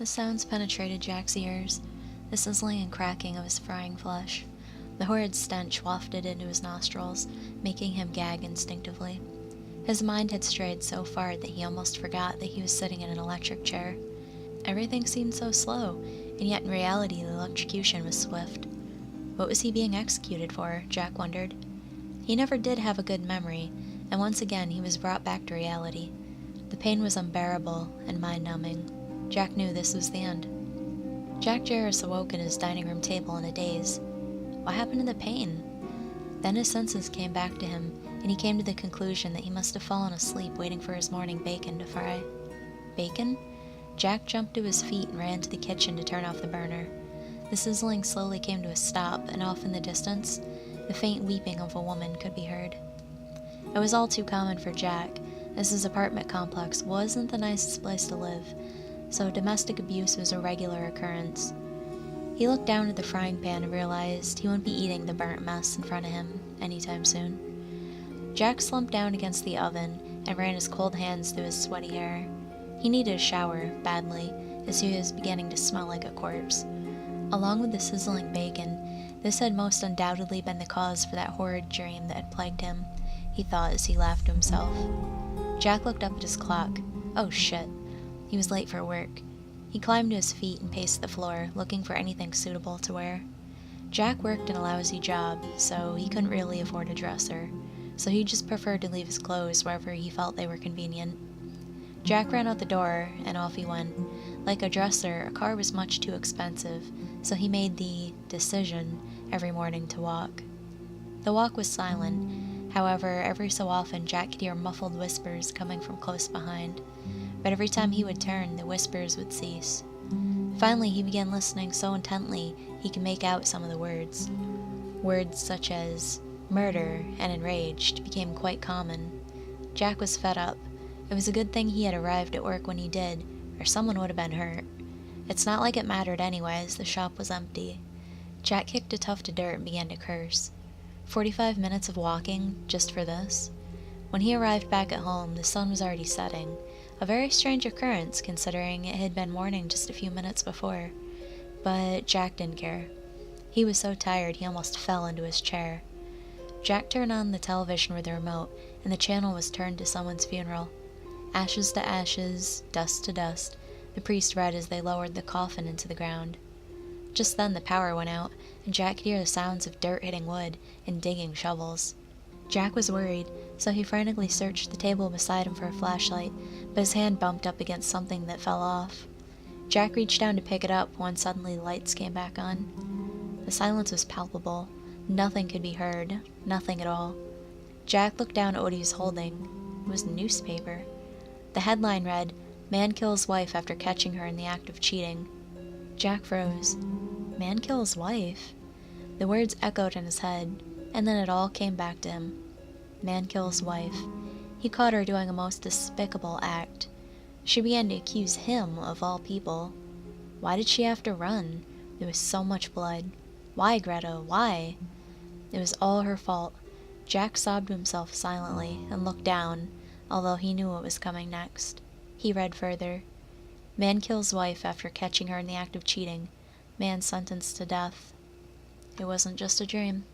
The sounds penetrated Jack's ears, the sizzling and cracking of his frying flesh. The horrid stench wafted into his nostrils, making him gag instinctively. His mind had strayed so far that he almost forgot that he was sitting in an electric chair. Everything seemed so slow, and yet in reality the electrocution was swift. What was he being executed for, Jack wondered. He never did have a good memory, and once again he was brought back to reality. The pain was unbearable and mind-numbing. Jack knew this was the end. Jack Jarvis awoke at his dining room table in a daze. What happened to the pain? Then his senses came back to him, and he came to the conclusion that he must have fallen asleep waiting for his morning bacon to fry. Bacon? Jack jumped to his feet and ran to the kitchen to turn off the burner. The sizzling slowly came to a stop, and off in the distance, the faint weeping of a woman could be heard. It was all too common for Jack, as his apartment complex wasn't the nicest place to live, so domestic abuse was a regular occurrence. He looked down at the frying pan and realized he wouldn't be eating the burnt mess in front of him anytime soon. Jack slumped down against the oven and ran his cold hands through his sweaty hair. He needed a shower, badly, as he was beginning to smell like a corpse. Along with the sizzling bacon, this had most undoubtedly been the cause for that horrid dream that had plagued him, he thought as he laughed to himself. Jack looked up at his clock. Oh shit. He was late for work. He climbed to his feet and paced the floor, looking for anything suitable to wear. Jack worked in a lousy job, so he couldn't really afford a dresser, so he just preferred to leave his clothes wherever he felt they were convenient. Jack ran out the door, and off he went. Like a dresser, a car was much too expensive, so he made the decision every morning to walk. The walk was silent. However, every so often Jack could hear muffled whispers coming from close behind, but every time he would turn, the whispers would cease. Finally, he began listening so intently he could make out some of the words. Words such as murder and enraged became quite common. Jack was fed up. It was a good thing he had arrived at work when he did, or someone would have been hurt. It's not like it mattered anyways, the shop was empty. Jack kicked a tuft of dirt and began to curse. 45 minutes of walking, just for this? When he arrived back at home, the sun was already setting, a very strange occurrence considering it had been morning just a few minutes before. But Jack didn't care. He was so tired he almost fell into his chair. Jack turned on the television with the remote, and the channel was turned to someone's funeral. Ashes to ashes, dust to dust, the priest read as they lowered the coffin into the ground. Just then the power went out, and Jack could hear the sounds of dirt hitting wood and digging shovels. Jack was worried, so he frantically searched the table beside him for a flashlight, but his hand bumped up against something that fell off. Jack reached down to pick it up when suddenly the lights came back on. The silence was palpable. Nothing could be heard. Nothing at all. Jack looked down at what he was holding. It was a newspaper. The headline read, "Man kills wife after catching her in the act of cheating." Jack froze. Man kills wife? The words echoed in his head, and then it all came back to him. Man kills wife. He caught her doing a most despicable act. She began to accuse him of all people. Why did she have to run? There was so much blood. Why, Greta? Why? It was all her fault. Jack sobbed to himself silently and looked down, although he knew what was coming next. He read further. Man kills wife after catching her in the act of cheating. Man sentenced to death. It wasn't just a dream.